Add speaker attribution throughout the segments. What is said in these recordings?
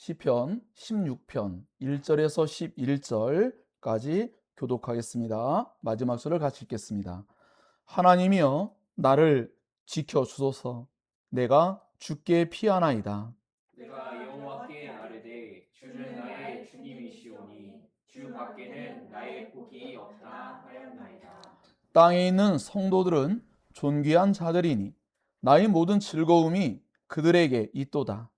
Speaker 1: 시편 16편 1절에서 11절까지 교독하겠습니다. 마지막 절을 같이 읽겠습니다. 하나님이여 나를 지켜 주소서. 내가 주께 피하나이다.
Speaker 2: 내가 여호와께 아뢰되 주는 나의 주님이시오니 주 밖에는 나의 복이 없다 하였나이다.
Speaker 1: 땅에 있는 성도들은 존귀한 자들이니 나의 모든 즐거움이 그들에게 있도다.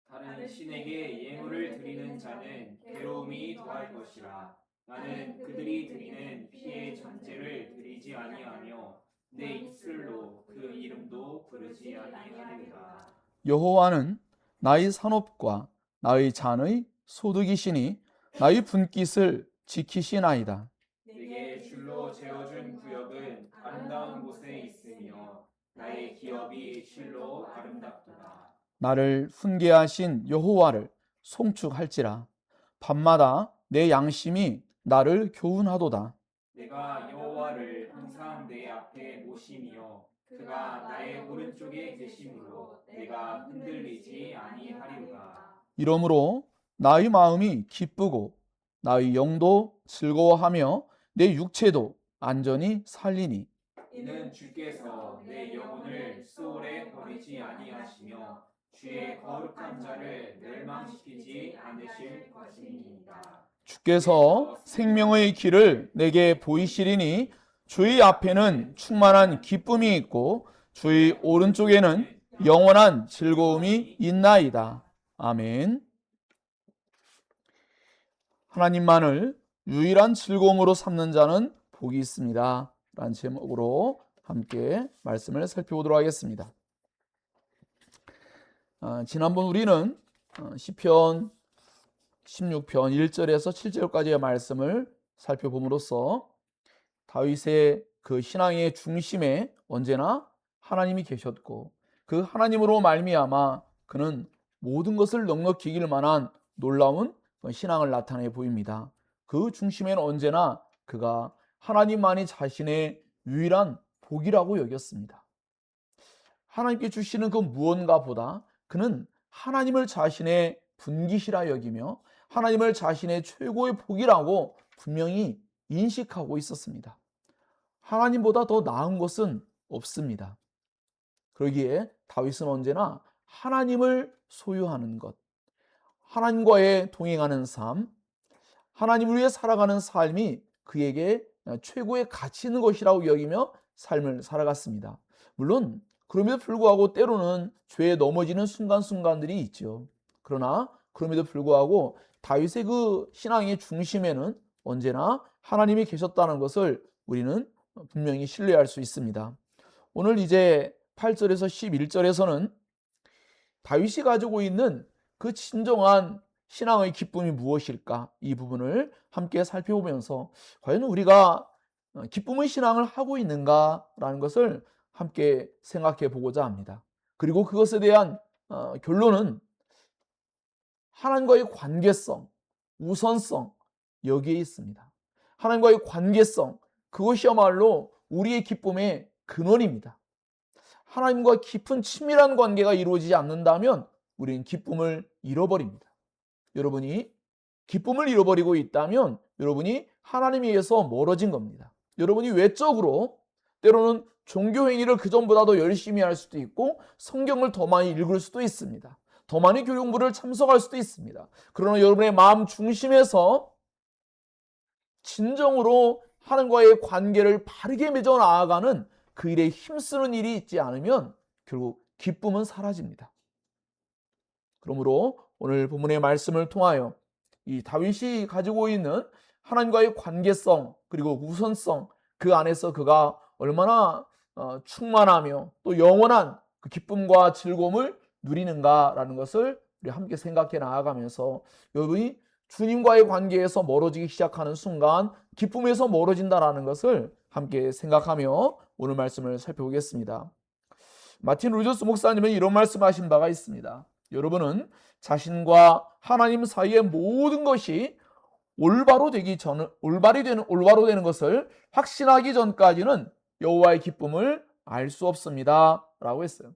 Speaker 2: 다른 신에게 예물을 드리는 자는 괴로움이 더할 것이라. 나는 그들이 드리는 피의 전제를 드리지 아니하며 내 입술로 그 이름도 부르지 아니하리라.
Speaker 1: 여호와는 나의 산업과 나의 잔의 소득이시니 나의 분깃을 지키시나이다.
Speaker 2: 내게 줄로 재어준 구역은 아름다운 곳에 있으며 나의 기업이 실로 아름답도다.
Speaker 1: 나를 훈계하신 여호와를 송축할지라. 밤마다 내 양심이 나를 교훈하도다.
Speaker 2: 내가 여호와를 항상 내 앞에 모시며 그가 나의 오른쪽에 계심으로 내가 흔들리지 아니하리로다.
Speaker 1: 이러므로 나의 마음이 기쁘고 나의 영도 즐거워하며 내 육체도 안전히 살리니
Speaker 2: 이는 주께서 내 영혼을 수월에 버리지 아니하시며 주의 거룩한 자를 멸망시키지 않으실 것임이니이다.
Speaker 1: 주께서 생명의 길을 내게 보이시리니 주의 앞에는 충만한 기쁨이 있고 주의 오른쪽에는 영원한 즐거움이 있나이다. 아멘. 하나님만을 유일한 즐거움으로 삼는 자는 복이 있습니다. 라는 제목으로 함께 말씀을 살펴보도록 하겠습니다. 지난번 우리는 시편 16편 1절에서 7절까지의 말씀을 살펴봄으로써 다윗의 그 신앙의 중심에 언제나 하나님이 계셨고 그 하나님으로 말미암아 그는 모든 것을 넉넉히 이길 만한 놀라운 신앙을 나타내 보입니다. 그 중심에는 언제나 그가 하나님만이 자신의 유일한 복이라고 여겼습니다. 하나님께 주시는 그 무언가 보다 그는 하나님을 자신의 분깃이라 여기며 하나님을 자신의 최고의 복이라고 분명히 인식하고 있었습니다. 하나님보다 더 나은 것은 없습니다. 그러기에 다윗은 언제나 하나님을 소유하는 것, 하나님과의 동행하는 삶, 하나님을 위해 살아가는 삶이 그에게 최고의 가치 있는 것이라고 여기며 삶을 살아갔습니다. 물론 그럼에도 불구하고 때로는 죄에 넘어지는 순간순간들이 있죠. 그러나 그럼에도 불구하고 다윗의 그 신앙의 중심에는 언제나 하나님이 계셨다는 것을 우리는 분명히 신뢰할 수 있습니다. 오늘 이제 8절에서 11절에서는 다윗이 가지고 있는 그 진정한 신앙의 기쁨이 무엇일까? 이 부분을 함께 살펴보면서 과연 우리가 기쁨의 신앙을 하고 있는가라는 것을 함께 생각해 보고자 합니다. 그리고 그것에 대한 결론은 하나님과의 관계성, 우선성 여기에 있습니다. 하나님과의 관계성, 그것이야말로 우리의 기쁨의 근원입니다. 하나님과 깊은 친밀한 관계가 이루어지지 않는다면 우리는 기쁨을 잃어버립니다. 여러분이 기쁨을 잃어버리고 있다면 여러분이 하나님에 의해서 멀어진 겁니다. 여러분이 외적으로 때로는 종교 행위를 그전보다 더 열심히 할 수도 있고 성경을 더 많이 읽을 수도 있습니다. 더 많이 교육 공부를 참석할 수도 있습니다. 그러나 여러분의 마음 중심에서 진정으로 하나님과의 관계를 바르게 맺어 나아가는 그 일에 힘쓰는 일이 있지 않으면 결국 기쁨은 사라집니다. 그러므로 오늘 본문의 말씀을 통하여 이 다윗이 가지고 있는 하나님과의 관계성 그리고 우선성 그 안에서 그가 얼마나 충만하며 또 영원한 그 기쁨과 즐거움을 누리는가라는 것을 우리 함께 생각해 나아가면서 여러분이 주님과의 관계에서 멀어지기 시작하는 순간 기쁨에서 멀어진다라는 것을 함께 생각하며 오늘 말씀을 살펴보겠습니다. 마틴 루저스 목사님은 이런 말씀하신 바가 있습니다. 여러분은 자신과 하나님 사이의 모든 것이 올바로 되는 것을 확신하기 전까지는 여호와의 기쁨을 알 수 없습니다. 라고 했어요.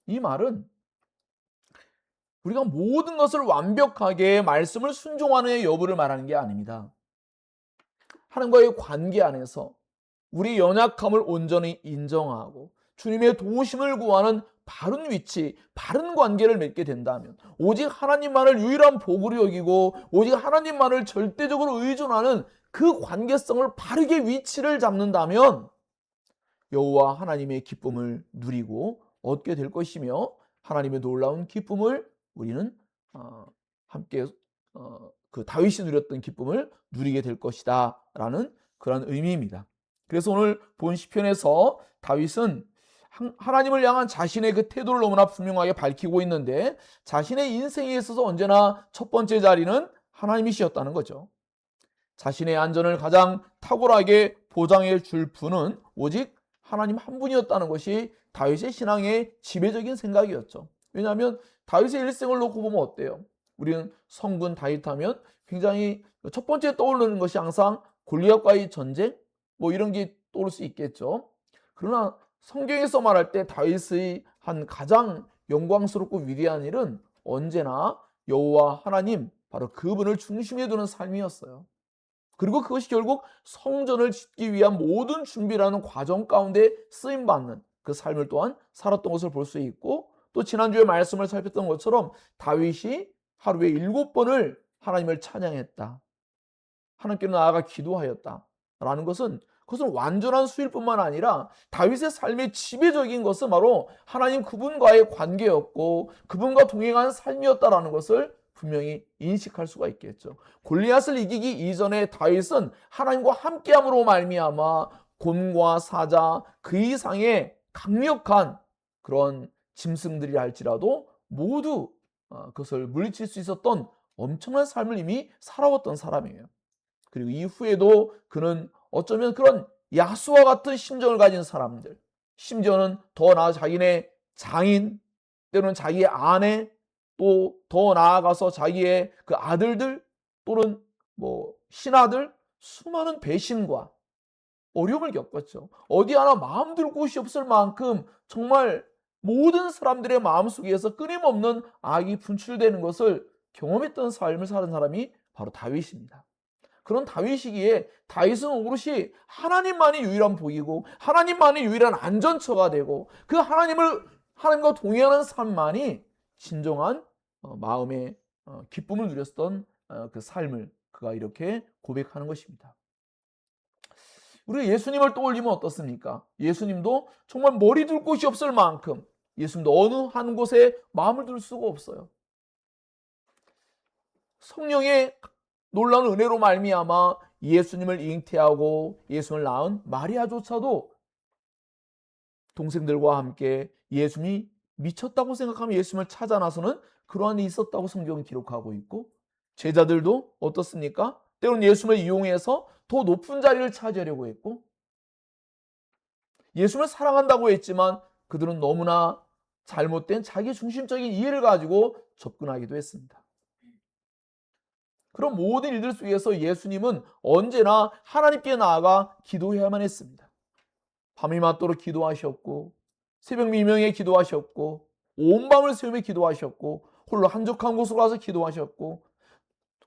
Speaker 1: 이 말은 우리가 모든 것을 완벽하게 말씀을 순종하는 여부를 말하는 게 아닙니다. 하나님과의 관계 안에서 우리 연약함을 온전히 인정하고 주님의 도우심을 구하는 바른 위치, 바른 관계를 맺게 된다면, 오직 하나님만을 유일한 복으로 여기고 오직 하나님만을 절대적으로 의존하는 그 관계성을 바르게 위치를 잡는다면 여호와 하나님의 기쁨을 누리고 얻게 될 것이며, 하나님의 놀라운 기쁨을 우리는 함께 그 다윗이 누렸던 기쁨을 누리게 될 것이다 라는 그런 의미입니다. 그래서 오늘 본 시편에서 다윗은 하나님을 향한 자신의 그 태도를 너무나 분명하게 밝히고 있는데, 자신의 인생에 있어서 언제나 첫 번째 자리는 하나님이시였다는 거죠. 자신의 안전을 가장 탁월하게 보장해 줄 분은 오직 하나님 한 분이었다는 것이 다윗의 신앙의 지배적인 생각이었죠. 왜냐하면 다윗의 일생을 놓고 보면 어때요? 우리는 성군 다윗 하면 굉장히 첫 번째 떠오르는 것이 항상 골리앗과의 전쟁, 뭐 이런 게 떠오를 수 있겠죠. 그러나 성경에서 말할 때 다윗의 한 가장 영광스럽고 위대한 일은 언제나 여호와 하나님, 바로 그분을 중심에 두는 삶이었어요. 그리고 그것이 결국 성전을 짓기 위한 모든 준비라는 과정 가운데 쓰임받는 그 삶을 또한 살았던 것을 볼 수 있고, 또 지난주에 말씀을 살폈던 것처럼 다윗이 하루에 7번을 하나님을 찬양했다, 하나님께 나아가 기도하였다 라는 것은, 그것은 완전한 수일 뿐만 아니라 다윗의 삶의 지배적인 것은 바로 하나님 그분과의 관계였고 그분과 동행한 삶이었다라는 것을 분명히 인식할 수가 있겠죠. 골리앗을 이기기 이전에 다윗은 하나님과 함께함으로 말미암아 곰과 사자 그 이상의 강력한 그런 짐승들이 할지라도 모두 그것을 물리칠 수 있었던 엄청난 삶을 이미 살아왔던 사람이에요. 그리고 이후에도 그는 어쩌면 그런 야수와 같은 심정을 가진 사람들, 심지어는 더 나아 자기네 장인, 때로는 자기의 아내, 또 더 나아가서 자기의 그 아들들 또는 뭐 신하들, 수많은 배신과 어려움을 겪었죠. 어디 하나 마음 둘 곳이 없을 만큼 정말 모든 사람들의 마음속에서 끊임없는 악이 분출되는 것을 경험했던 삶을 사는 사람이 바로 다윗입니다. 그런 다윗이기에 다윗은 오롯이 하나님만이 유일한 복이고 하나님만이 유일한 안전처가 되고, 그 하나님과 동행하는 삶만이 진정한 마음의 기쁨을 누렸던 그 삶을 그가 이렇게 고백하는 것입니다. 우리가 예수님을 떠올리면 어떻습니까? 예수님도 정말 머리 둘 곳이 없을 만큼 예수님도 어느 한 곳에 마음을 둘 수가 없어요. 성령의 놀라운 은혜로 말미암아 예수님을 잉태하고 예수님을 낳은 마리아조차도 동생들과 함께 예수님이 미쳤다고 생각하면 예수님을 찾아 나서는 그러한 일이 있었다고 성경은 기록하고 있고, 제자들도 어떻습니까? 때로는 예수님을 이용해서 더 높은 자리를 차지하려고 했고, 예수님을 사랑한다고 했지만 그들은 너무나 잘못된 자기 중심적인 이해를 가지고 접근하기도 했습니다. 그런 모든 일들 속에서 예수님은 언제나 하나님께 나아가 기도해야만 했습니다. 밤이 맞도록 기도하셨고, 새벽 미명에 기도하셨고, 온 밤을 새우며 기도하셨고, 홀로 한적한 곳으로 가서 기도하셨고,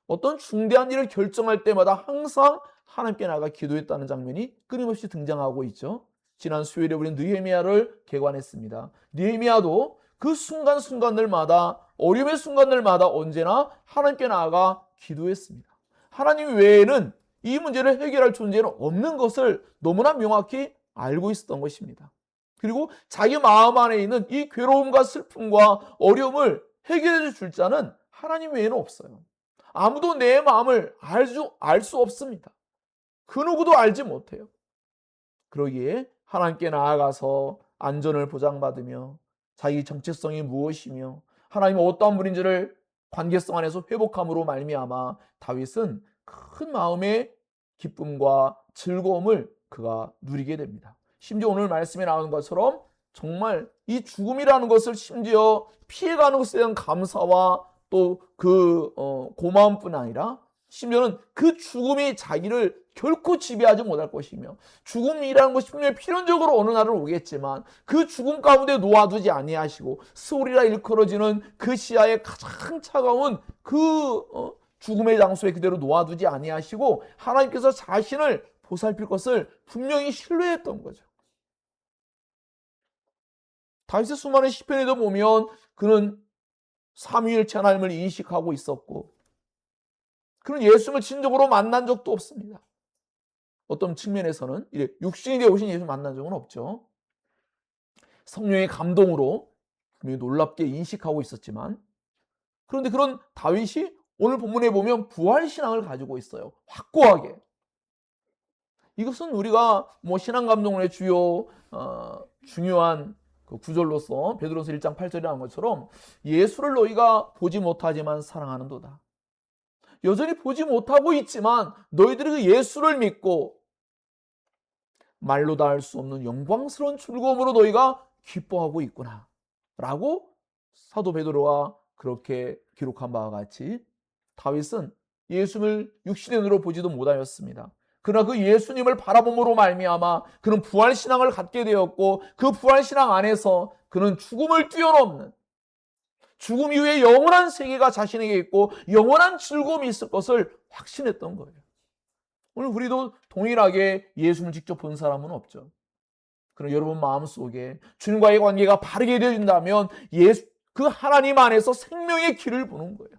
Speaker 1: 어떤 중대한 일을 결정할 때마다 항상 하나님께 나아가 기도했다는 장면이 끊임없이 등장하고 있죠. 지난 수요일에 우리는 느헤미야를 개관했습니다. 느헤미야도 그 순간순간들마다, 어려움의 순간들마다 언제나 하나님께 나아가 기도했습니다. 하나님 외에는 이 문제를 해결할 존재는 없는 것을 너무나 명확히 알고 있었던 것입니다. 그리고 자기 마음 안에 있는 이 괴로움과 슬픔과 어려움을 해결해 줄 자는 하나님 외에는 없어요. 아무도 내 마음을 알 수 없습니다. 그 누구도 알지 못해요. 그러기에 하나님께 나아가서 안전을 보장받으며 자기 정체성이 무엇이며 하나님은 어떠한 분인지를 관계성 안에서 회복함으로 말미암아 다윗은 큰 마음의 기쁨과 즐거움을 그가 누리게 됩니다. 심지어 오늘 말씀에 나오는 것처럼 정말 이 죽음이라는 것을 심지어 피해가는 것에 대한 감사와 또 그 고마움뿐 아니라 심지어는 그 죽음이 자기를 결코 지배하지 못할 것이며 죽음이라는 것이 분명히 필연적으로 어느 날은 오겠지만 그 죽음 가운데 놓아두지 아니하시고 스올이라 일컬어지는 그 시야에 가장 차가운 그 죽음의 장소에 그대로 놓아두지 아니하시고 하나님께서 자신을 보살필 것을 분명히 신뢰했던 거죠. 다윗의 수많은 시편에도 보면 그는 삼위일체 하나님을 인식하고 있었고 그는 예수님을 진정으로 만난 적도 없습니다. 어떤 측면에서는 육신이 되어 오신 예수 만난 적은 없죠. 성령의 감동으로 분명히 놀랍게 인식하고 있었지만 그런데 그런 다윗이 오늘 본문에 보면 부활신앙을 가지고 있어요. 확고하게. 이것은 우리가 신앙 감동론의 주요 중요한 그 구절로서 베드로서 1장 8절에 나온 것처럼 예수를 너희가 보지 못하지만 사랑하는도다. 여전히 보지 못하고 있지만 너희들이 그 예수를 믿고 말로 다 할 수 없는 영광스러운 즐거움으로 너희가 기뻐하고 있구나 라고 사도 베드로가 그렇게 기록한 바와 같이 다윗은 예수를 육신의 눈으로 보지도 못하였습니다. 그러나 그 예수님을 바라봄으로 말미암아 그는 부활신앙을 갖게 되었고 그 부활신앙 안에서 그는 죽음을 뛰어넘는 죽음 이후에 영원한 세계가 자신에게 있고 영원한 즐거움이 있을 것을 확신했던 거예요. 오늘 우리도 동일하게 예수를 직접 본 사람은 없죠. 그럼 여러분 마음속에 주님과의 관계가 바르게 되어진다면 그 하나님 안에서 생명의 길을 보는 거예요.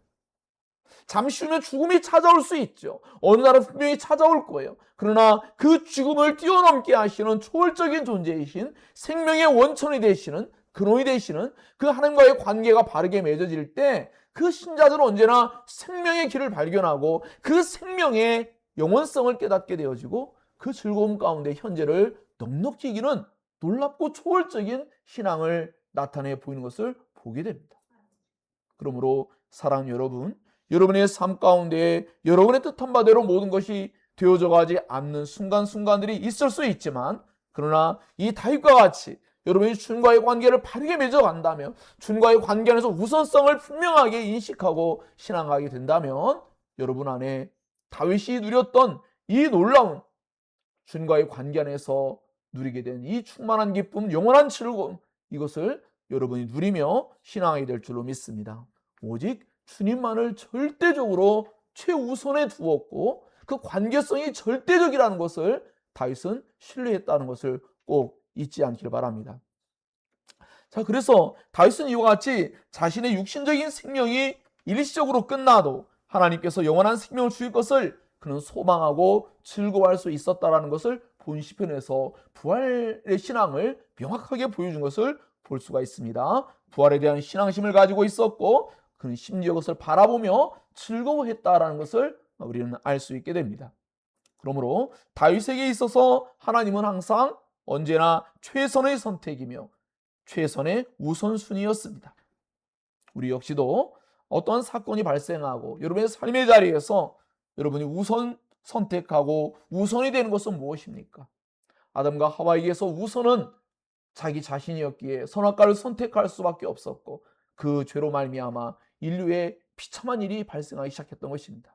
Speaker 1: 잠시 후면 죽음이 찾아올 수 있죠. 어느 날은 분명히 찾아올 거예요. 그러나 그 죽음을 뛰어넘게 하시는 초월적인 존재이신 생명의 원천이 되시는 근원이 되시는 그 하나님과의 관계가 바르게 맺어질 때 그 신자들은 언제나 생명의 길을 발견하고 그 생명의 영원성을 깨닫게 되어지고 그 즐거움 가운데 현재를 넉넉히 이기는 놀랍고 초월적인 신앙을 나타내 보이는 것을 보게 됩니다. 그러므로 사랑하는 여러분, 여러분의 삶 가운데 여러분의 뜻한 바대로 모든 것이 되어져 가지 않는 순간순간들이 있을 수 있지만 그러나 이 다윗과 같이 여러분이 주님과의 관계를 바르게 맺어간다면 주님과의 관계 안에서 우선성을 분명하게 인식하고 신앙하게 된다면 여러분 안에 다윗이 누렸던 이 놀라운 주님과의 관계 안에서 누리게 된 이 충만한 기쁨, 영원한 즐거움 이것을 여러분이 누리며 신앙하게 될 줄로 믿습니다. 오직 주님만을 절대적으로 최우선에 두었고 그 관계성이 절대적이라는 것을 다윗은 신뢰했다는 것을 꼭 잊지 않기를 바랍니다. 자, 그래서 다윗은 이와 같이 자신의 육신적인 생명이 일시적으로 끝나도 하나님께서 영원한 생명을 주실 것을 그는 소망하고 즐거워할 수 있었다라는 것을 본 시편에서 부활의 신앙을 명확하게 보여준 것을 볼 수가 있습니다. 부활에 대한 신앙심을 가지고 있었고 그는 심지어 그것을 바라보며 즐거워했다라는 것을 우리는 알 수 있게 됩니다. 그러므로 다윗에게 있어서 하나님은 항상 언제나 최선의 선택이며 최선의 우선순위였습니다. 우리 역시도 어떠한 사건이 발생하고 여러분의 삶의 자리에서 여러분이 우선 선택하고 우선이 되는 것은 무엇입니까? 아담과 하와에게서 우선은 자기 자신이었기에 선악과를 선택할 수밖에 없었고 그 죄로 말미암아 인류에 비참한 일이 발생하기 시작했던 것입니다.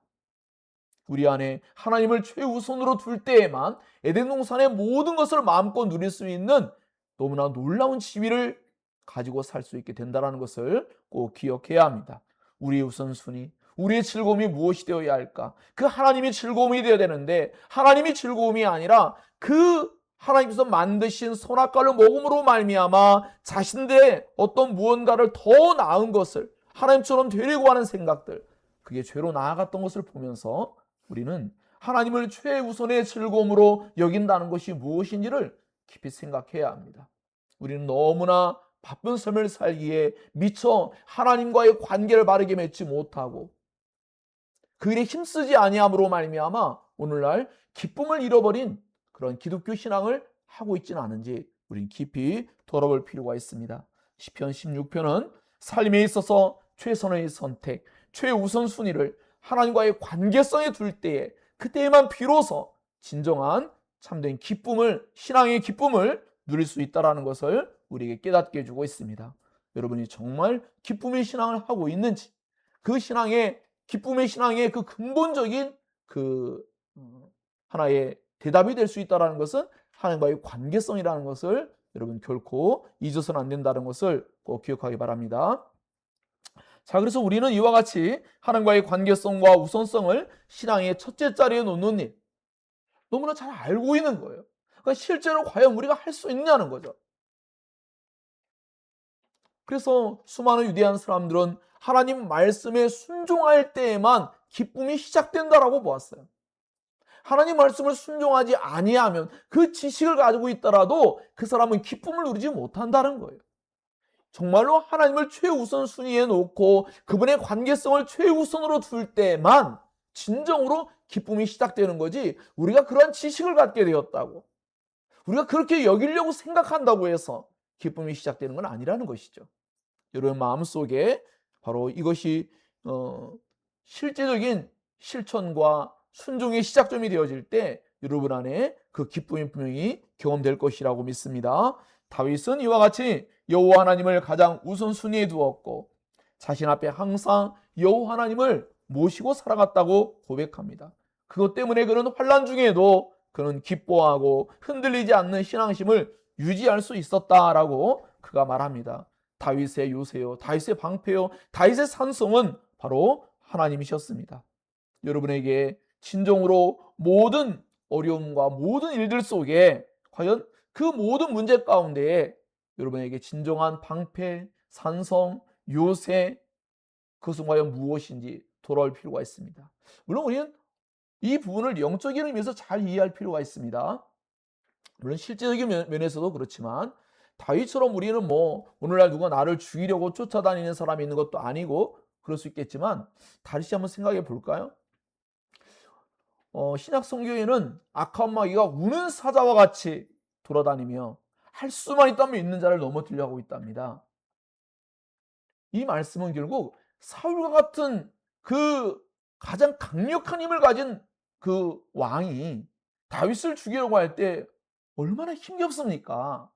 Speaker 1: 우리 안에 하나님을 최우선으로 둘 때에만 에덴 동산의 모든 것을 마음껏 누릴 수 있는 너무나 놀라운 지위를 가지고 살 수 있게 된다는 것을 꼭 기억해야 합니다. 우리의 우선순위, 우리의 즐거움이 무엇이 되어야 할까? 그 하나님이 즐거움이 되어야 되는데 하나님이 즐거움이 아니라 그 하나님께서 만드신 선악과를 먹음으로 말미암아 자신들의 어떤 무언가를 더 나은 것을 하나님처럼 되려고 하는 생각들, 그게 죄로 나아갔던 것을 보면서 우리는 하나님을 최우선의 즐거움으로 여긴다는 것이 무엇인지를 깊이 생각해야 합니다. 우리는 너무나 바쁜 삶을 살기에 미처 하나님과의 관계를 바르게 맺지 못하고 그 일에 힘쓰지 아니함으로 말미암아 오늘날 기쁨을 잃어버린 그런 기독교 신앙을 하고 있지는 않은지 우리는 깊이 돌아볼 필요가 있습니다. 시편 16편은 삶에 있어서 최선의 선택, 최우선순위를 하나님과의 관계성에 둘 때에 그때에만 비로소 진정한 참된 기쁨을, 신앙의 기쁨을 누릴 수 있다는 것을 우리에게 깨닫게 해주고 있습니다. 여러분이 정말 기쁨의 신앙을 하고 있는지, 그 신앙의 기쁨의 신앙의 그 근본적인 그 하나의 대답이 될 수 있다는 것은 하나님과의 관계성이라는 것을 여러분 결코 잊어서는 안 된다는 것을 꼭 기억하기 바랍니다. 자, 그래서 우리는 이와 같이 하나님과의 관계성과 우선성을 신앙의 첫째 자리에 놓는 일, 너무나 잘 알고 있는 거예요. 그러니까 실제로 과연 우리가 할 수 있냐는 거죠. 그래서 수많은 유대한 사람들은 하나님 말씀에 순종할 때에만 기쁨이 시작된다라고 보았어요. 하나님 말씀을 순종하지 아니하면 그 지식을 가지고 있더라도 그 사람은 기쁨을 누리지 못한다는 거예요. 정말로 하나님을 최우선 순위에 놓고 그분의 관계성을 최우선으로 둘 때만 진정으로 기쁨이 시작되는 거지, 우리가 그러한 지식을 갖게 되었다고, 우리가 그렇게 여기려고 생각한다고 해서 기쁨이 시작되는 건 아니라는 것이죠. 여러분 마음속에 바로 이것이 실제적인 실천과 순종의 시작점이 되어질 때 여러분 안에 그 기쁨이 분명히 경험될 것이라고 믿습니다. 다윗은 이와 같이 여호와 하나님을 가장 우선순위에 두었고 자신 앞에 항상 여호와 하나님을 모시고 살아갔다고 고백합니다. 그것 때문에 그는 환난 중에도 그는 기뻐하고 흔들리지 않는 신앙심을 유지할 수 있었다라고 그가 말합니다. 다윗의 요새요, 다윗의 방패요, 다윗의 산성은 바로 하나님이셨습니다. 여러분에게 진정으로 모든 어려움과 모든 일들 속에 과연 그 모든 문제 가운데에 여러분에게 진정한 방패, 산성, 요새, 그것은 과연 무엇인지 돌아올 필요가 있습니다. 물론 우리는 이 부분을 영적인 의미에서 잘 이해할 필요가 있습니다. 물론 실제적인 면에서도 그렇지만 다윗처럼 우리는 뭐 오늘날 누가 나를 죽이려고 쫓아다니는 사람이 있는 것도 아니고 그럴 수 있겠지만 다시 한번 생각해 볼까요? 신약 성경에는 악한 마귀가 우는 사자와 같이 돌아다니며 할 수만 있다면 있는 자를 넘어뜨리려 하고 있답니다. 이 말씀은 결국 사울과 같은 그 가장 강력한 힘을 가진 그 왕이 다윗을 죽이려고 할 때 얼마나 힘겹습니까?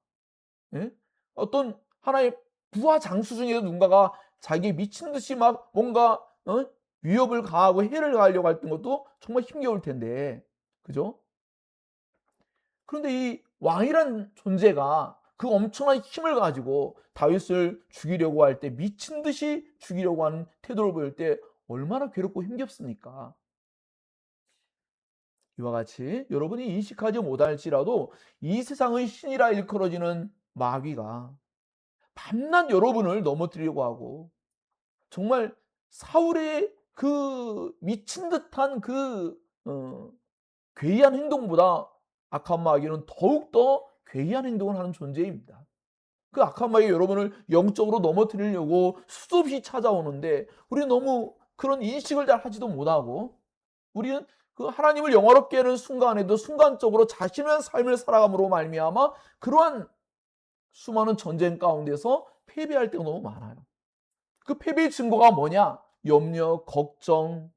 Speaker 1: 예? 어떤 하나의 부하 장수 중에서 누군가가 자기 미친 듯이 막 뭔가 위협을 가하고 해를 가하려고 했던 것도 정말 힘겨울 텐데, 그죠? 그런데 이 왕이란 존재가 그 엄청난 힘을 가지고 다윗을 죽이려고 할 때 미친 듯이 죽이려고 하는 태도를 보일 때 얼마나 괴롭고 힘겹습니까? 이와 같이 여러분이 인식하지 못할지라도 이 세상의 신이라 일컬어지는 마귀가 밤낮 여러분을 넘어뜨리려고 하고 정말 사울의 그 미친 듯한 그 괴이한 행동보다 악한 마귀는 더욱더 괴이한 행동을 하는 존재입니다. 그 악한 마귀가 여러분을 영적으로 넘어뜨리려고 수도 없이 찾아오는데 우리는 너무 그런 인식을 잘 하지도 못하고 우리는 그 하나님을 영화롭게 하는 순간에도 순간적으로 자신의 삶을 살아감으로 말미암아 그러한 수많은 전쟁 가운데서 패배할 때가 너무 많아요. 그 패배의 증거가 뭐냐? 염려, 걱정,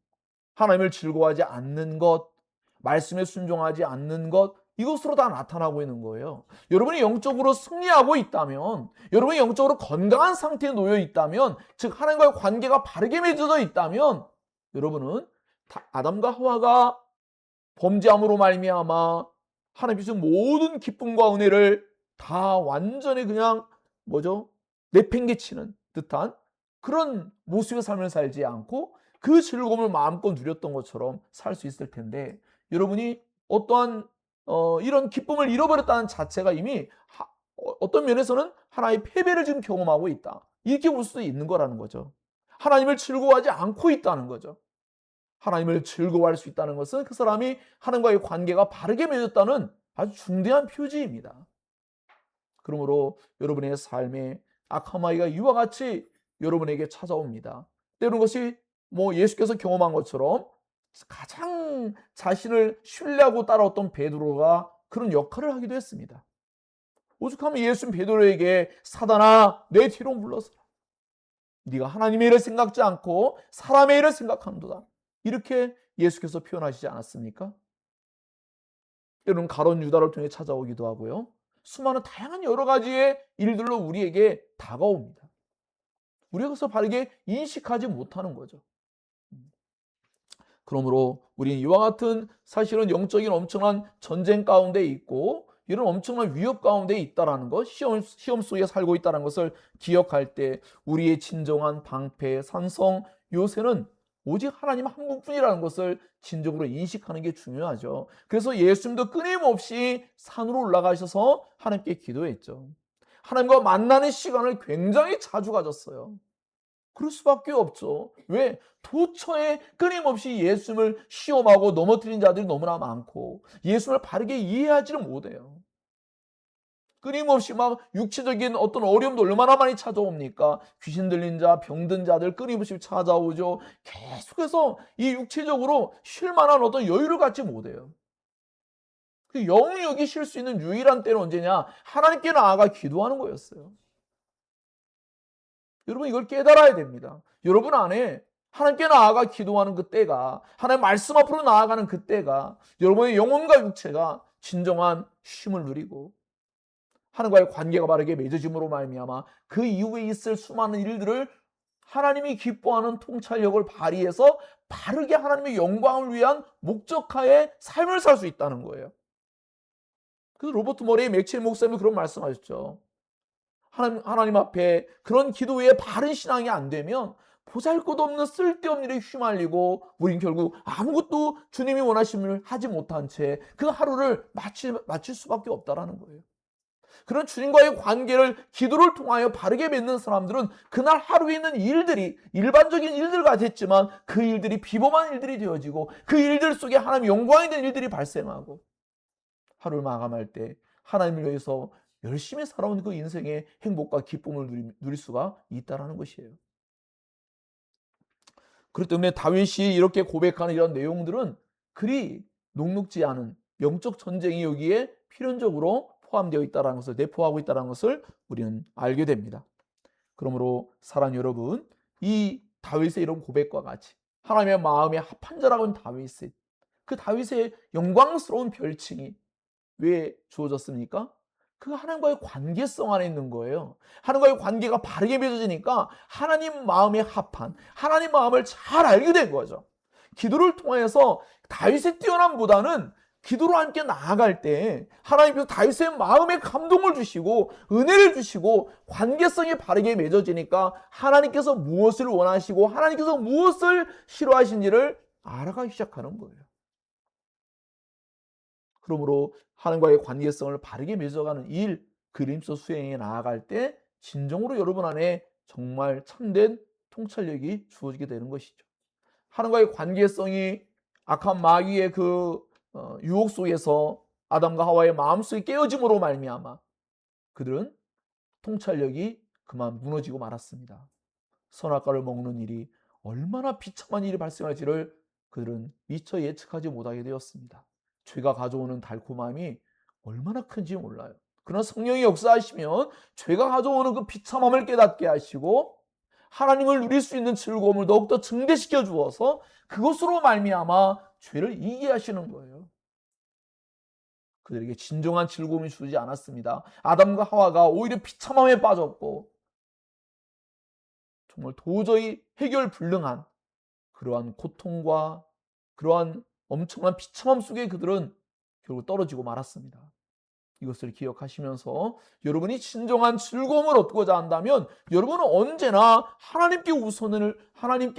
Speaker 1: 하나님을 즐거워하지 않는 것, 말씀에 순종하지 않는 것, 이것으로 다 나타나고 있는 거예요. 여러분이 영적으로 승리하고 있다면, 여러분이 영적으로 건강한 상태에 놓여 있다면, 즉 하나님과의 관계가 바르게 맺어져 있다면 여러분은 아담과 하와가 범죄함으로 말미암아 하나님 주신 모든 기쁨과 은혜를 다 완전히 그냥 내팽개치는 듯한 그런 모습의 삶을 살지 않고 그 즐거움을 마음껏 누렸던 것처럼 살 수 있을 텐데, 여러분이 어떠한 이런 기쁨을 잃어버렸다는 자체가 이미 어떤 면에서는 하나의 패배를 지금 경험하고 있다, 이렇게 볼 수도 있는 거라는 거죠. 하나님을 즐거워하지 않고 있다는 거죠. 하나님을 즐거워할 수 있다는 것은 그 사람이 하나님과의 관계가 바르게 맺었다는 아주 중대한 표지입니다. 그러므로 여러분의 삶에 악한 마귀가 이와 같이 여러분에게 찾아옵니다. 때로는 것이 예수께서 경험한 것처럼 가장 자신을 신뢰하고 따라왔던 베드로가 그런 역할을 하기도 했습니다. 오죽하면 예수는 베드로에게 사단아 내 뒤로 물러서라, 네가 하나님의 일을 생각지 않고 사람의 일을 생각하는도다, 이렇게 예수께서 표현하시지 않았습니까? 때로는 가룟 유다를 통해 찾아오기도 하고요. 수많은 다양한 여러 가지의 일들로 우리에게 다가옵니다. 우리가 그것을 바르게 인식하지 못하는 거죠. 그러므로 우리는 이와 같은 사실은 영적인 엄청난 전쟁 가운데 있고 이런 엄청난 위협 가운데 있다라는 것, 시험 속에 살고 있다는 것을 기억할 때 우리의 진정한 방패, 산성, 요새는 오직 하나님 한 분뿐이라는 것을 진정으로 인식하는 게 중요하죠. 그래서 예수님도 끊임없이 산으로 올라가셔서 하나님께 기도했죠. 하나님과 만나는 시간을 굉장히 자주 가졌어요. 그럴 수밖에 없죠. 왜? 도처에 끊임없이 예수님을 시험하고 넘어뜨린 자들이 너무나 많고 예수님을 바르게 이해하지를 못해요. 끊임없이 막 육체적인 어떤 어려움도 얼마나 많이 찾아옵니까? 귀신 들린 자, 병든 자들 끊임없이 찾아오죠. 계속해서 이 육체적으로 쉴 만한 어떤 여유를 갖지 못해요. 그 영역이 쉴 수 있는 유일한 때는 언제냐? 하나님께 나아가 기도하는 거였어요. 여러분 이걸 깨달아야 됩니다. 여러분 안에 하나님께 나아가 기도하는 그때가, 하나님 말씀 앞으로 나아가는 그때가 여러분의 영혼과 육체가 진정한 쉼을 누리고 하나님과의 관계가 바르게 맺어짐으로 말미암아 그 이후에 있을 수많은 일들을 하나님이 기뻐하는 통찰력을 발휘해서 바르게 하나님의 영광을 위한 목적하에 삶을 살 수 있다는 거예요. 그래서 로버트 머레이 맥칠 목사님이 그런 말씀하셨죠. 하나님 앞에 그런 기도에 바른 신앙이 안 되면 보잘것없는 쓸데없는 일에 휘말리고 우린 결국 아무것도 주님이 원하시는 일을 하지 못한 채 그 하루를 마칠 수밖에 없다라는 거예요. 그런 주님과의 관계를 기도를 통하여 바르게 맺는 사람들은 그날 하루에 있는 일들이 일반적인 일들 같았지만 그 일들이 비범한 일들이 되어지고 그 일들 속에 하나님 영광이 된 일들이 발생하고 하루를 마감할 때 하나님을 위해서 열심히 살아온 그 인생의 행복과 기쁨을 누릴 수가 있다는 것이에요. 그렇기 때문에 다윗이 이렇게 고백하는 이런 내용들은 그리 녹록지 않은 영적 전쟁이 여기에 필연적으로 포함되어 있다는 것을 내포하고 있다는 것을 우리는 알게 됩니다. 그러므로 사랑하는 여러분, 이 다윗의 이런 고백과 같이 하나님의 마음에 합한 자라고 하는 다윗의 영광스러운 별칭이 왜 주어졌습니까? 그 하나님과의 관계성 안에 있는 거예요. 하나님과의 관계가 바르게 맺어지니까 하나님 마음에 합한, 하나님 마음을 잘 알게 된 거죠. 기도를 통해서 다윗의 뛰어남보다는 기도로 함께 나아갈 때 하나님께서 다윗의 마음에 감동을 주시고 은혜를 주시고 관계성이 바르게 맺어지니까 하나님께서 무엇을 원하시고 하나님께서 무엇을 싫어하신지를 알아가기 시작하는 거예요. 그러므로 하나님과의 관계성을 바르게 맺어가는 일, 그림서 수행에 나아갈 때 진정으로 여러분 안에 정말 참된 통찰력이 주어지게 되는 것이죠. 하나님과의 관계성이 악한 마귀의 그 유혹 속에서 아담과 하와의 마음속에 깨어짐으로 말미암아 그들은 통찰력이 그만 무너지고 말았습니다. 선악과를 먹는 일이 얼마나 비참한 일이 발생할지를 그들은 미처 예측하지 못하게 되었습니다. 죄가 가져오는 달콤함이 얼마나 큰지 몰라요. 그러나 성령이 역사하시면 죄가 가져오는 그 비참함을 깨닫게 하시고 하나님을 누릴 수 있는 즐거움을 더욱더 증대시켜 주어서 그것으로 말미암아 죄를 이기게 하시는 거예요. 그들에게 진정한 즐거움이 주지 않았습니다. 아담과 하와가 오히려 비참함에 빠졌고 정말 도저히 해결 불능한 그러한 고통과 그러한 엄청난 비참함 속에 그들은 결국 떨어지고 말았습니다. 이것을 기억하시면서 여러분이 진정한 즐거움을 얻고자 한다면 여러분은 언제나 하나님께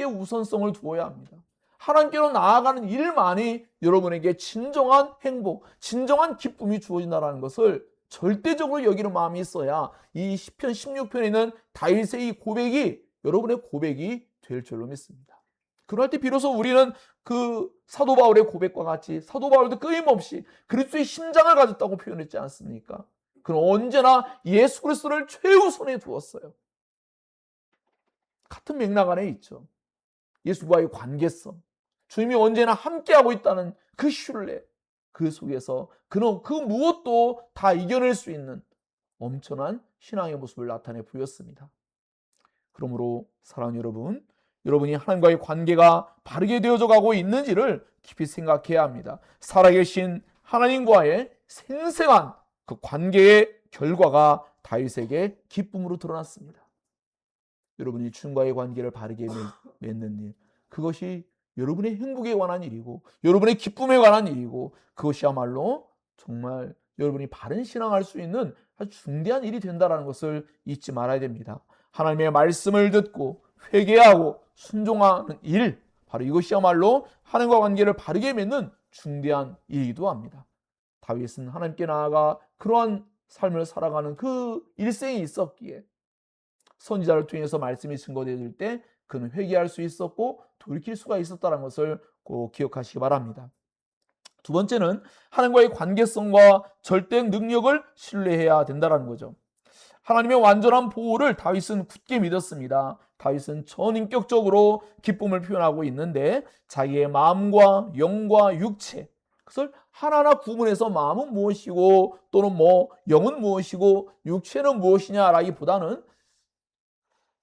Speaker 1: 우선성을 두어야 합니다. 하나님께로 나아가는 일만이 여러분에게 진정한 행복, 진정한 기쁨이 주어진다는 것을 절대적으로 여기는 마음이 있어야 이 시편 16편에 있는 다윗의 이 고백이 여러분의 고백이 될 줄로 믿습니다. 그럴 때 비로소 우리는 그 사도 바울의 고백과 같이 사도 바울도 끊임없이 그리스도의 심장을 가졌다고 표현했지 않습니까? 그는 언제나 예수 그리스도를 최우선에 두었어요. 같은 맥락 안에 있죠. 예수와의 관계성, 주님이 언제나 함께하고 있다는 그 신뢰, 그 속에서 그는 그 무엇도 다 이겨낼 수 있는 엄청난 신앙의 모습을 나타내 보였습니다. 그러므로 사랑하는 여러분, 여러분이 하나님과의 관계가 바르게 되어져 가고 있는지를 깊이 생각해야 합니다. 살아계신 하나님과의 생생한 그 관계의 결과가 다윗에게 기쁨으로 드러났습니다. 여러분이 주님과의 관계를 바르게 맺는 일, 그것이 여러분의 행복에 관한 일이고 여러분의 기쁨에 관한 일이고 그것이야말로 정말 여러분이 바른 신앙할 수 있는 아주 중대한 일이 된다는 것을 잊지 말아야 됩니다. 하나님의 말씀을 듣고 회개하고 순종하는 일, 바로 이것이야말로 하나님과 관계를 바르게 맺는 중대한 일이기도 합니다. 다윗은 하나님께 나아가 그러한 삶을 살아가는 그 일생이 있었기에 선지자를 통해서 말씀이 증거될 때 그는 회개할 수 있었고 돌이킬 수가 있었다는 것을 꼭 기억하시기 바랍니다. 두 번째는 하나님과의 관계성과 절대 능력을 신뢰해야 된다는 거죠. 하나님의 완전한 보호를 다윗은 굳게 믿었습니다. 다윗은 전인격적으로 기쁨을 표현하고 있는데 자기의 마음과 영과 육체, 그것을 하나하나 구분해서 마음은 무엇이고 또는 영은 무엇이고 육체는 무엇이냐라기보다는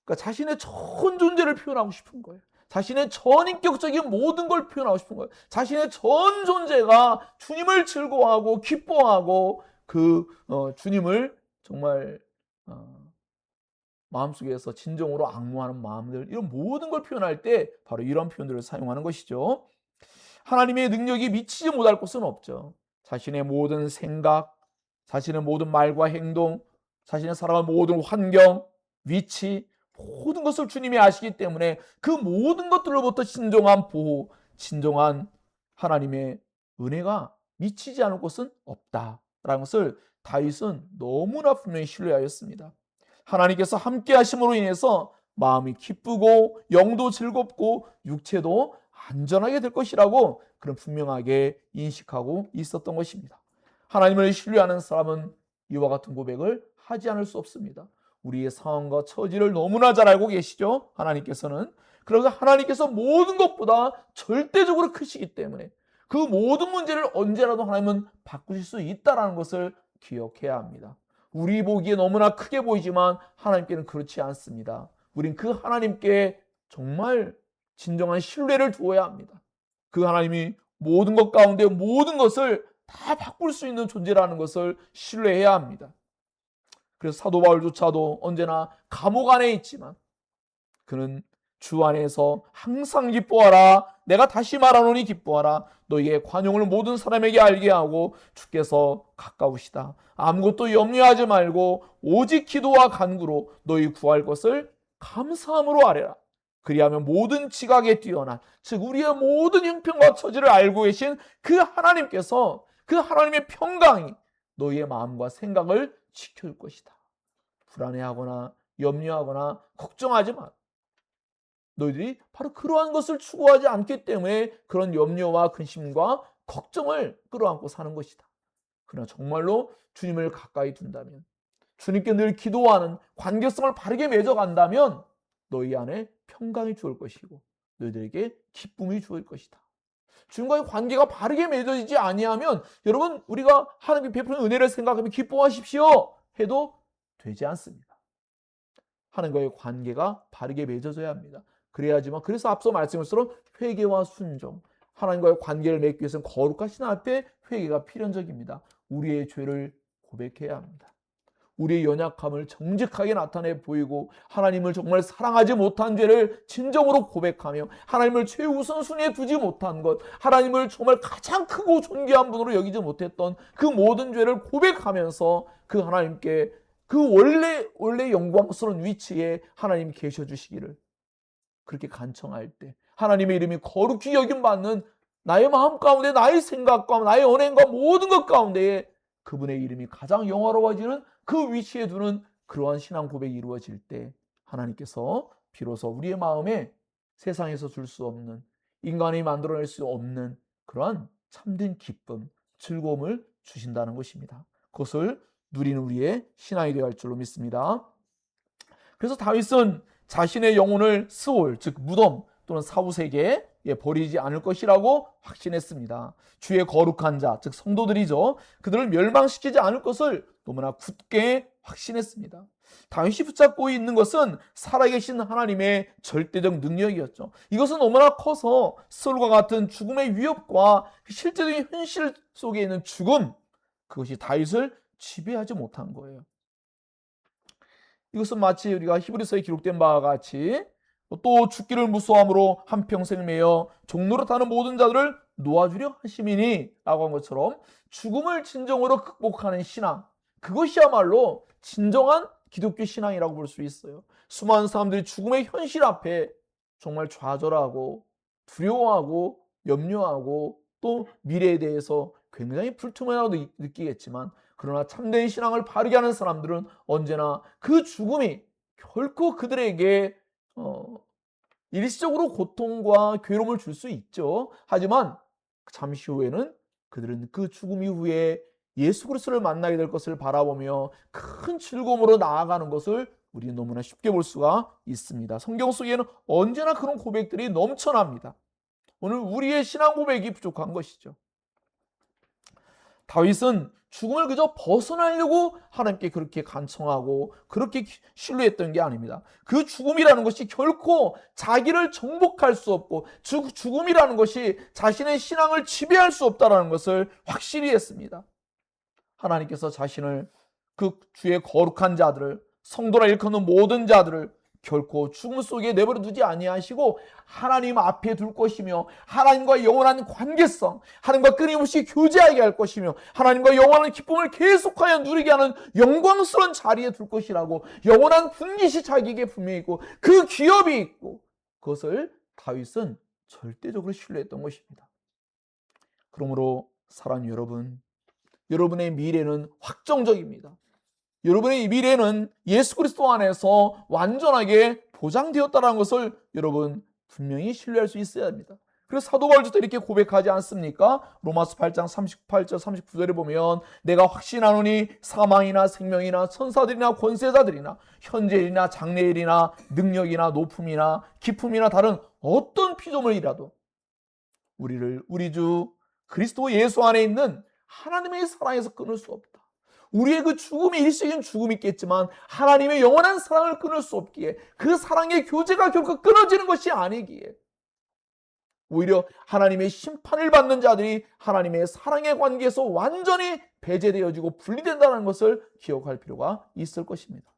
Speaker 1: 그러니까 자신의 전 존재를 표현하고 싶은 거예요. 자신의 전인격적인 모든 걸 표현하고 싶은 거예요. 자신의 전 존재가 주님을 즐거워하고 기뻐하고 주님을 정말 마음속에서 진정으로 앙모하는 마음들, 이런 모든 걸 표현할 때 바로 이런 표현들을 사용하는 것이죠. 하나님의 능력이 미치지 못할 곳은 없죠. 자신의 모든 생각, 자신의 모든 말과 행동, 자신의 살아가는 모든 환경, 위치, 모든 것을 주님이 아시기 때문에 그 모든 것들로부터 진정한 보호, 진정한 하나님의 은혜가 미치지 않을 곳은 없다라는 것을 다윗은 너무나 분명히 신뢰하였습니다. 하나님께서 함께 하심으로 인해서 마음이 기쁘고 영도 즐겁고 육체도 안전하게 될 것이라고 그런 분명하게 인식하고 있었던 것입니다. 하나님을 신뢰하는 사람은 이와 같은 고백을 하지 않을 수 없습니다. 우리의 상황과 처지를 너무나 잘 알고 계시죠? 하나님께서는. 그래서 하나님께서 모든 것보다 절대적으로 크시기 때문에 그 모든 문제를 언제라도 하나님은 바꾸실 수 있다는 것을 기억해야 합니다. 우리 보기에 너무나 크게 보이지만 하나님께는 그렇지 않습니다. 우린 그 하나님께 정말 진정한 신뢰를 두어야 합니다. 그 하나님이 모든 것 가운데 모든 것을 다 바꿀 수 있는 존재라는 것을 신뢰해야 합니다. 그래서 사도 바울조차도 언제나 감옥 안에 있지만 그는 주 안에서 항상 기뻐하라. 내가 다시 말하노니 기뻐하라. 너희의 관용을 모든 사람에게 알게 하고 주께서 가까우시다. 아무것도 염려하지 말고 오직 기도와 간구로 너희 구할 것을 감사함으로 아뢰라. 그리하면 모든 지각에 뛰어난, 즉 우리의 모든 형편과 처지를 알고 계신 그 하나님께서, 그 하나님의 평강이 너희의 마음과 생각을 지켜줄 것이다. 불안해하거나 염려하거나 걱정하지 마. 너희들이 바로 그러한 것을 추구하지 않기 때문에 그런 염려와 근심과 걱정을 끌어안고 사는 것이다. 그러나 정말로 주님을 가까이 둔다면, 주님께 늘 기도하는 관계성을 바르게 맺어간다면 너희 안에 평강이 주을 것이고 너희들에게 기쁨이 주을 것이다. 주님과의 관계가 바르게 맺어지지 아니하면 여러분, 우리가 하나님이 베푸는 은혜를 생각하면 기뻐하십시오 해도 되지 않습니다. 하나님과의 관계가 바르게 맺어져야 합니다. 그래야지만, 그래서 앞서 말씀처럼 회개와 순종, 하나님과의 관계를 맺기 위해서는 거룩하신 앞에 회개가 필연적입니다. 우리의 죄를 고백해야 합니다. 우리의 연약함을 정직하게 나타내 보이고 하나님을 정말 사랑하지 못한 죄를 진정으로 고백하며 하나님을 최우선순위에 두지 못한 것, 하나님을 정말 가장 크고 존귀한 분으로 여기지 못했던 그 모든 죄를 고백하면서 그 하나님께 그 원래 영광스러운 위치에 하나님이 계셔 주시기를 그렇게 간청할 때 하나님의 이름이 거룩히 여김받는 나의 마음 가운데, 나의 생각과 나의 언행과 모든 것 가운데에 그분의 이름이 가장 영화로워지는 그 위치에 두는 그러한 신앙 고백이 이루어질 때 하나님께서 비로소 우리의 마음에 세상에서 줄 수 없는, 인간이 만들어낼 수 없는 그러한 참된 기쁨, 즐거움을 주신다는 것입니다. 그것을 누리는 우리의 신앙이 되어야 할 줄로 믿습니다. 그래서 다윗은 자신의 영혼을 스올, 즉 무덤 또는 사후세계에 버리지 않을 것이라고 확신했습니다. 주의 거룩한 자, 즉 성도들이죠. 그들을 멸망시키지 않을 것을 너무나 굳게 확신했습니다. 다윗이 붙잡고 있는 것은 살아계신 하나님의 절대적 능력이었죠. 이것은 너무나 커서 사울과 같은 죽음의 위협과 실제적인 현실 속에 있는 죽음, 그것이 다윗을 지배하지 못한 거예요. 이것은 마치 우리가 히브리서에 기록된 바와 같이 또 죽기를 무서함으로 한평생 매여 종노릇하는 모든 자들을 놓아주려 하심이니 라고 한 것처럼 죽음을 진정으로 극복하는 신앙, 그것이야말로 진정한 기독교 신앙이라고 볼 수 있어요. 수많은 사람들이 죽음의 현실 앞에 정말 좌절하고 두려워하고 염려하고 또 미래에 대해서 굉장히 불투명하다고 느끼겠지만, 그러나 참된 신앙을 바르게 하는 사람들은 언제나 그 죽음이 결코 그들에게 일시적으로 고통과 괴로움을 줄 수 있죠. 하지만 잠시 후에는 그들은 그 죽음 이후에 예수 그리스도를 만나게 될 것을 바라보며 큰 즐거움으로 나아가는 것을 우리는 너무나 쉽게 볼 수가 있습니다. 성경 속에는 언제나 그런 고백들이 넘쳐납니다. 오늘 우리의 신앙 고백이 부족한 것이죠. 다윗은 죽음을 그저 벗어나려고 하나님께 그렇게 간청하고 그렇게 신뢰했던 게 아닙니다. 그 죽음이라는 것이 결코 자기를 정복할 수 없고 죽음이라는 것이 자신의 신앙을 지배할 수 없다는 것을 확실히 했습니다. 하나님께서 자신을 그 주의 거룩한 자들을, 성도라 일컫는 모든 자들을 결코 죽음 속에 내버려 두지 아니하시고 하나님 앞에 둘 것이며 하나님과 영원한 관계성, 하나님과 끊임없이 교제하게 할 것이며 하나님과 영원한 기쁨을 계속하여 누리게 하는 영광스러운 자리에 둘 것이라고 영원한 분깃이 자기에게 분명히 있고 그 기업이 있고, 그것을 다윗은 절대적으로 신뢰했던 것입니다. 그러므로 사랑하는 여러분, 여러분의 미래는 확정적입니다. 여러분의 미래는 예수 그리스도 안에서 완전하게 보장되었다는 것을 여러분 분명히 신뢰할 수 있어야 합니다. 그래서 사도 바울도 이렇게 고백하지 않습니까? 로마서 8장 38절 39절에 보면 내가 확신하노니 사망이나 생명이나 천사들이나 권세자들이나 현재일이나 장래일이나 능력이나 높음이나 깊음이나 다른 어떤 피조물이라도 우리를 우리 주 그리스도 예수 안에 있는 하나님의 사랑에서 끊을 수 없다. 우리의 그 죽음이 일시적인 죽음이 있겠지만 하나님의 영원한 사랑을 끊을 수 없기에, 그 사랑의 교제가 결코 끊어지는 것이 아니기에 오히려 하나님의 심판을 받는 자들이 하나님의 사랑의 관계에서 완전히 배제되어지고 분리된다는 것을 기억할 필요가 있을 것입니다.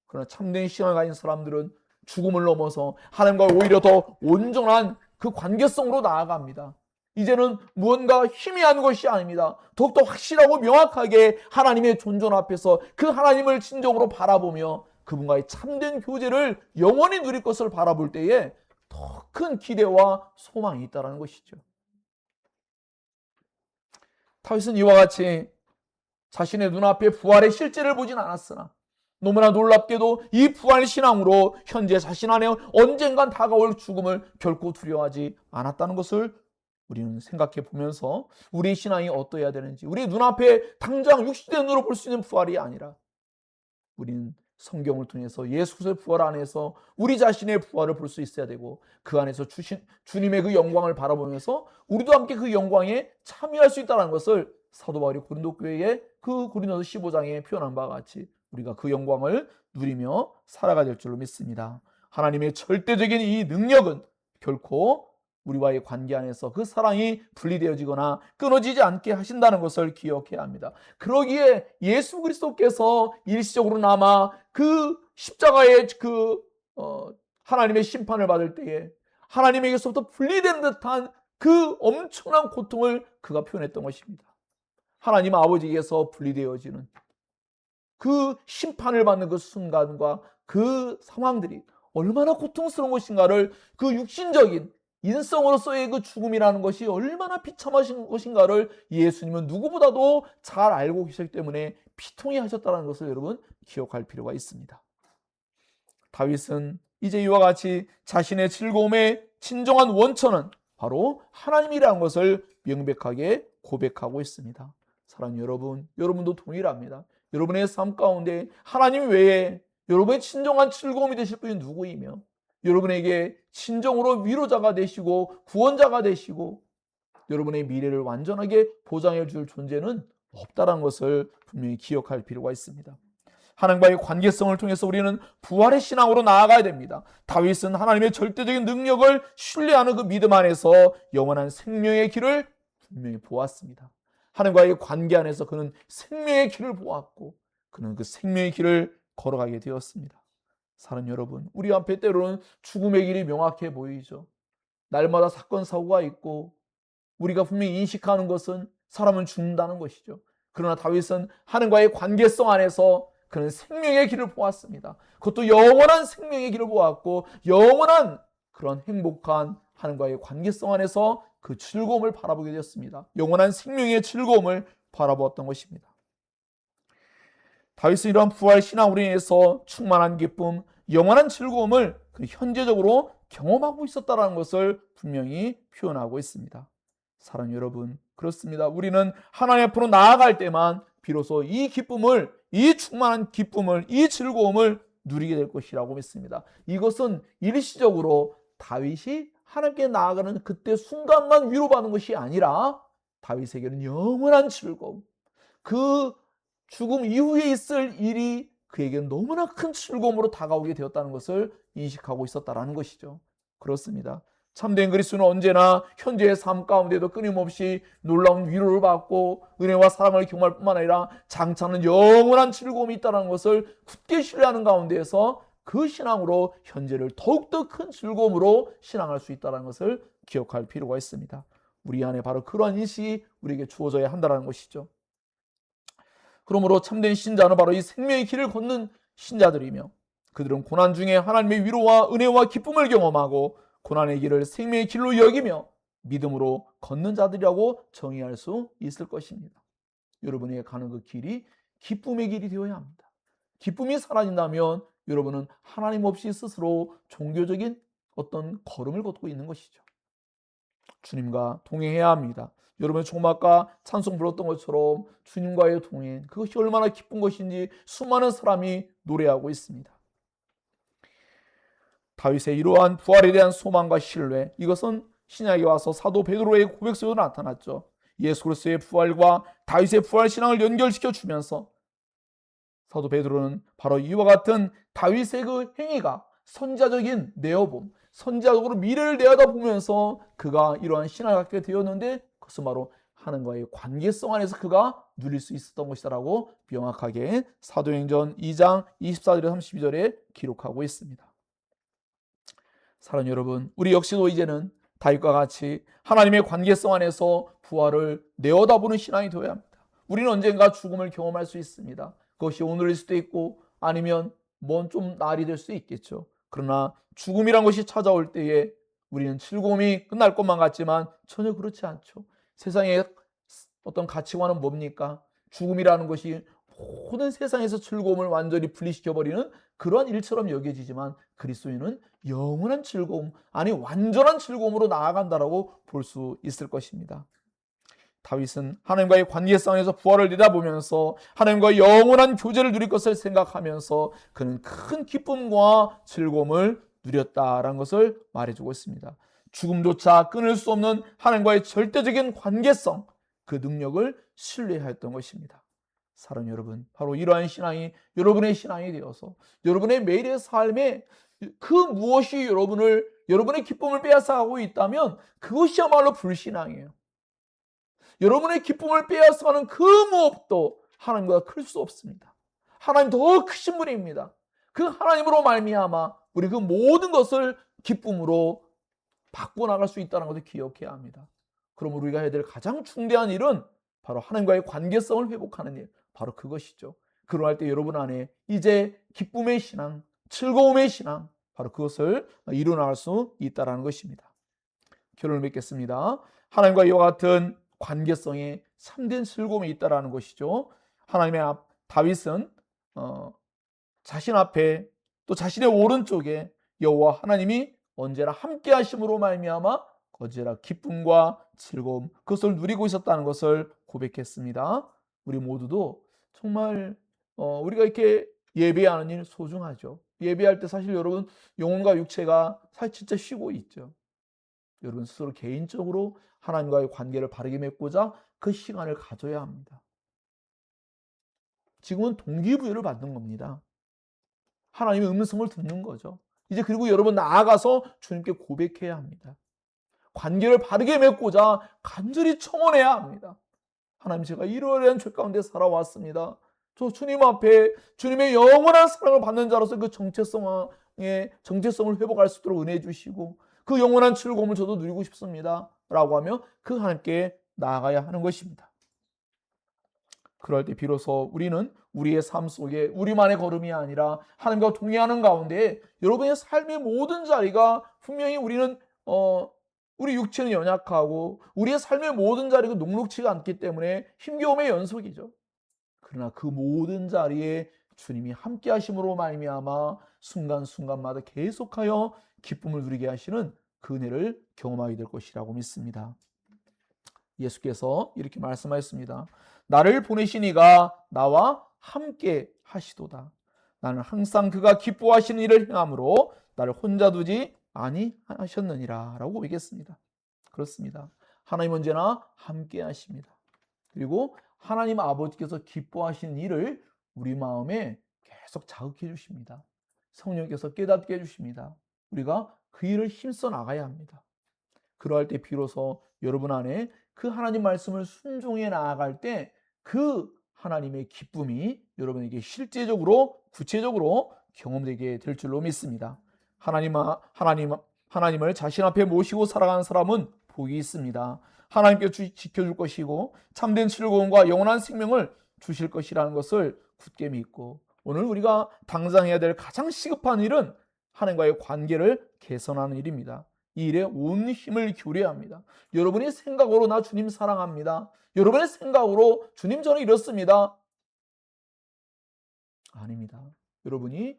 Speaker 1: 그러나 참된 신앙을 가진 사람들은 죽음을 넘어서 하나님과 오히려 더 온전한 그 관계성으로 나아갑니다. 이제는 무언가 희미한 것이 아닙니다. 더욱더 확실하고 명확하게 하나님의 존존 앞에서 그 하나님을 진정으로 바라보며 그분과의 참된 교제를 영원히 누릴 것을 바라볼 때에 더 큰 기대와 소망이 있다는 것이죠. 다윗은 이와 같이 자신의 눈앞에 부활의 실제를 보진 않았으나 너무나 놀랍게도 이 부활 신앙으로 현재 자신 안에 언젠간 다가올 죽음을 결코 두려워하지 않았다는 것을 우리는 생각해 보면서 우리의 신앙이 어떠해야 되는지, 우리 눈앞에 당장 육신의 눈으로 볼 수 있는 부활이 아니라 우리는 성경을 통해서 예수 그리스도의 부활 안에서 우리 자신의 부활을 볼 수 있어야 되고, 그 안에서 주님의 그 영광을 바라보면서 우리도 함께 그 영광에 참여할 수 있다는 것을 사도 바울이 고린도 교회에 그 고린도서 15장에 표현한 바와 같이 우리가 그 영광을 누리며 살아가야 될 줄로 믿습니다. 하나님의 절대적인 이 능력은 결코 우리와의 관계 안에서 그 사랑이 분리되어지거나 끊어지지 않게 하신다는 것을 기억해야 합니다. 그러기에 예수 그리스도께서 일시적으로나마 그 십자가의 하나님의 심판을 받을 때에 하나님에게서부터 분리된 듯한 그 엄청난 고통을 그가 표현했던 것입니다. 하나님 아버지에게서 분리되어지는 그 심판을 받는 그 순간과 그 상황들이 얼마나 고통스러운 것인가를, 그 육신적인 인성으로서의 그 죽음이라는 것이 얼마나 비참하신 것인가를 예수님은 누구보다도 잘 알고 계시기 때문에 비통히 하셨다는 것을 여러분 기억할 필요가 있습니다. 다윗은 이제 이와 같이 자신의 즐거움의 진정한 원천은 바로 하나님이라는 것을 명백하게 고백하고 있습니다. 사랑하는 여러분, 여러분도 동일합니다. 여러분의 삶 가운데 하나님 외에 여러분의 진정한 즐거움이 되실 분이 누구이며 여러분에게 진정으로 위로자가 되시고 구원자가 되시고 여러분의 미래를 완전하게 보장해 줄 존재는 없다는 것을 분명히 기억할 필요가 있습니다. 하나님과의 관계성을 통해서 우리는 부활의 신앙으로 나아가야 됩니다. 다윗은 하나님의 절대적인 능력을 신뢰하는 그 믿음 안에서 영원한 생명의 길을 분명히 보았습니다. 하나님과의 관계 안에서 그는 생명의 길을 보았고 그는 그 생명의 길을 걸어가게 되었습니다. 사랑 여러분, 우리 앞에 때로는 죽음의 길이 명확해 보이죠. 날마다 사건 사고가 있고 우리가 분명히 인식하는 것은 사람은 죽는다는 것이죠. 그러나 다윗은 하나님과의 관계성 안에서 그는 생명의 길을 보았습니다. 그것도 영원한 생명의 길을 보았고 영원한 그런 행복한 하나님과의 관계성 안에서 그 즐거움을 바라보게 되었습니다. 영원한 생명의 즐거움을 바라보았던 것입니다. 다윗은 이러한 부활 신앙으로 인해서 충만한 기쁨, 영원한 즐거움을 현재적으로 경험하고 있었다는 것을 분명히 표현하고 있습니다. 사랑 여러분, 그렇습니다. 우리는 하나님 앞으로 나아갈 때만 비로소 이 기쁨을, 이 충만한 기쁨을, 이 즐거움을 누리게 될 것이라고 믿습니다. 이것은 일시적으로 다윗이 하나님께 나아가는 그때 순간만 위로받는 것이 아니라 다윗에게는 영원한 즐거움, 그 죽음 이후에 있을 일이 그에게는 너무나 큰 즐거움으로 다가오게 되었다는 것을 인식하고 있었다는 것이죠. 그렇습니다. 참된 그리스도는 언제나 현재의 삶 가운데도 끊임없이 놀라운 위로를 받고 은혜와 사랑을 경험할 뿐만 아니라 장차는 영원한 즐거움이 있다는 것을 굳게 신뢰하는 가운데에서 그 신앙으로 현재를 더욱더 큰 즐거움으로 신앙할 수 있다는 것을 기억할 필요가 있습니다. 우리 안에 바로 그러한 인식이 우리에게 주어져야 한다는 것이죠. 그러므로 참된 신자는 바로 이 생명의 길을 걷는 신자들이며 그들은 고난 중에 하나님의 위로와 은혜와 기쁨을 경험하고 고난의 길을 생명의 길로 여기며 믿음으로 걷는 자들이라고 정의할 수 있을 것입니다. 여러분이 가는 그 길이 기쁨의 길이 되어야 합니다. 기쁨이 사라진다면 여러분은 하나님 없이 스스로 종교적인 어떤 걸음을 걷고 있는 것이죠. 주님과 동행해야 합니다. 여러분의 조막과 찬송 불렀던 것처럼 주님과의 동행, 그것이 얼마나 기쁜 것인지 수많은 사람이 노래하고 있습니다. 다윗의 이러한 부활에 대한 소망과 신뢰, 이것은 신약에 와서 사도 베드로의 고백서에도 나타났죠. 예수 그리스도의 부활과 다윗의 부활 신앙을 연결시켜 주면서 사도 베드로는 바로 이와 같은 다윗의 그 행위가 선지자적인 내어봄, 선지자적으로 미래를 내다보면서 그가 이러한 신앙을 갖게 되었는데 그것은 바로 하나님과의 관계성 안에서 그가 누릴 수 있었던 것이다라고 명확하게 사도행전 2장 24절에서 32절에 기록하고 있습니다. 사랑하는 여러분, 우리 역시도 이제는 다윗과 같이 하나님의 관계성 안에서 부활을 내어다보는 신앙이 되어야 합니다. 우리는 언젠가 죽음을 경험할 수 있습니다. 그것이 오늘일 수도 있고 아니면 먼 좀 날이 될 수 있겠죠. 그러나 죽음이란 것이 찾아올 때에 우리는 즐거움이 끝날 것만 같지만 전혀 그렇지 않죠. 세상의 어떤 가치관은 뭡니까? 죽음이라는 것이 모든 세상에서 즐거움을 완전히 분리시켜버리는 그러한 일처럼 여겨지지만 그리스도인은 영원한 즐거움, 아니 완전한 즐거움으로 나아간다라고 볼 수 있을 것입니다. 다윗은 하나님과의 관계성에서 부활을 내다보면서 하나님과 영원한 교제를 누릴 것을 생각하면서 그는 큰 기쁨과 즐거움을 누렸다라는 것을 말해주고 있습니다. 죽음조차 끊을 수 없는 하나님과의 절대적인 관계성, 그 능력을 신뢰하였던 것입니다. 사랑하는 여러분, 바로 이러한 신앙이 여러분의 신앙이 되어서 여러분의 매일의 삶에 그 무엇이 여러분의 기쁨을 빼앗아가고 있다면 그것이야말로 불신앙이에요. 여러분의 기쁨을 빼앗아가는 그 무엇도 하나님보다 클 수 없습니다. 하나님 더 크신 분입니다. 그 하나님으로 말미암아 우리 그 모든 것을 기쁨으로 바꿔나갈 수 있다는 것을 기억해야 합니다. 그럼 우리가 해야 될 가장 중대한 일은 바로 하나님과의 관계성을 회복하는 일, 바로 그것이죠. 그러할 때 여러분 안에 이제 기쁨의 신앙, 즐거움의 신앙, 바로 그것을 이루어나갈 수 있다는 것입니다. 결론을 맺겠습니다. 하나님과 이와 같은 관계성에 참된 즐거움이 있다는 것이죠. 하나님의 다윗은 자신 앞에 또 자신의 오른쪽에 여호와 하나님이 언제나 함께 하심으로 말미암아 언제나 기쁨과 즐거움 그것을 누리고 있었다는 것을 고백했습니다. 우리 모두도 정말 우리가 이렇게 예배하는 일 소중하죠. 예배할 때 사실 여러분 영혼과 육체가 사실 진짜 쉬고 있죠. 여러분 스스로 개인적으로 하나님과의 관계를 바르게 맺고자 그 시간을 가져야 합니다. 지금은 동기부여를 받는 겁니다. 하나님의 음성을 듣는 거죠. 이제 그리고 여러분 나아가서 주님께 고백해야 합니다. 관계를 바르게 맺고자 간절히 청원해야 합니다. 하나님 제가 이러한 죄 가운데 살아왔습니다. 저 주님 앞에 주님의 영원한 사랑을 받는 자로서 그 정체성을 회복할 수 있도록 은혜해 주시고 그 영원한 즐거움을 저도 누리고 싶습니다 라고 하며 그 하나님께 나아가야 하는 것입니다. 그럴 때 비로소 우리는 우리의 삶 속에 우리만의 걸음이 아니라 하나님과 동행하는 가운데 여러분의 삶의 모든 자리가 분명히 우리 육체는 연약하고 우리의 삶의 모든 자리가 녹록치가 않기 때문에 힘겨움의 연속이죠. 그러나 그 모든 자리에 주님이 함께 하심으로 말미암아 순간순간마다 계속하여 기쁨을 누리게 하시는 그 은혜를 경험하게 될 것이라고 믿습니다. 예수께서 이렇게 말씀하셨습니다. 나를 보내신 이가 나와 함께 하시도다. 나는 항상 그가 기뻐하시는 일을 행함으로 나를 혼자 두지 아니하셨느니라 라고 얘기했습니다. 그렇습니다. 하나님 언제나 함께 하십니다. 그리고 하나님 아버지께서 기뻐하시는 일을 우리 마음에 계속 자극해 주십니다. 성령께서 깨닫게 해주십니다. 우리가 그 일을 힘써 나가야 합니다. 그러할 때 비로소 여러분 안에 그 하나님 말씀을 순종해 나아갈 때 그 하나님의 기쁨이 여러분에게 실제적으로 구체적으로 경험되게 될 줄로 믿습니다. 하나님을 자신 앞에 모시고 살아가는 사람은 복이 있습니다. 하나님께 지켜줄 것이고 참된 즐거움과 영원한 생명을 주실 것이라는 것을 굳게 믿고 오늘 우리가 당장 해야 될 가장 시급한 일은 하나님과의 관계를 개선하는 일입니다. 이 일에 온 힘을 기울여야 합니다. 여러분이 생각으로 나 주님 사랑합니다. 여러분의 생각으로 주님 저는 이렇습니다. 아닙니다. 여러분이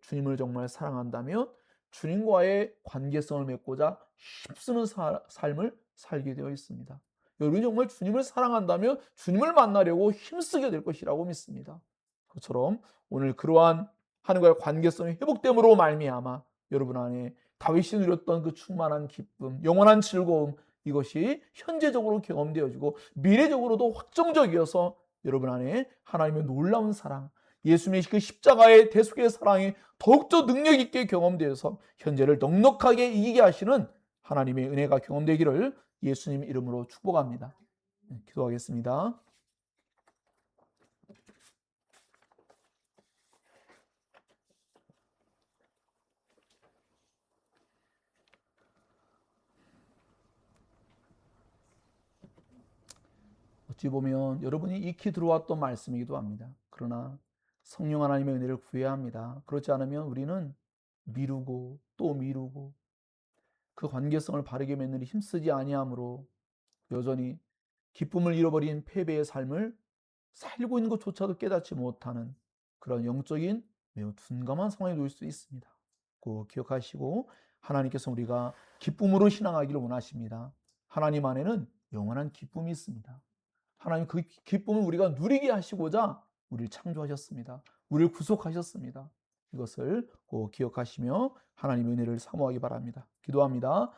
Speaker 1: 주님을 정말 사랑한다면 주님과의 관계성을 맺고자 힘쓰는 삶을 살게 되어 있습니다. 여러분이 정말 주님을 사랑한다면 주님을 만나려고 힘쓰게 될 것이라고 믿습니다. 그처럼 오늘 그러한 하나님과의 관계성이 회복됨으로 말미암아 여러분 안에 다윗이 누렸던 그 충만한 기쁨, 영원한 즐거움 이것이 현재적으로 경험되어지고 미래적으로도 확정적이어서 여러분 안에 하나님의 놀라운 사랑, 예수님의 그 십자가의 대속의 사랑이 더욱더 능력 있게 경험되어서 현재를 넉넉하게 이기게 하시는 하나님의 은혜가 경험되기를 예수님 이름으로 축복합니다. 기도하겠습니다. 어찌 보면 여러분이 익히 들어왔던 말씀이기도 합니다. 그러나 성령 하나님의 은혜를 구해야 합니다. 그렇지 않으면 우리는 미루고 또 미루고 그 관계성을 바르게 맺는 데 힘쓰지 아니하므로 여전히 기쁨을 잃어버린 패배의 삶을 살고 있는 것조차도 깨닫지 못하는 그런 영적인 매우 둔감한 상황에 놓일 수 있습니다. 꼭 기억하시고 하나님께서 우리가 기쁨으로 신앙하기를 원하십니다. 하나님 안에는 영원한 기쁨이 있습니다. 하나님 그 기쁨을 우리가 누리게 하시고자 우리를 창조하셨습니다. 우리를 구속하셨습니다. 이것을 꼭 기억하시며 하나님의 은혜를 사모하기 바랍니다. 기도합니다.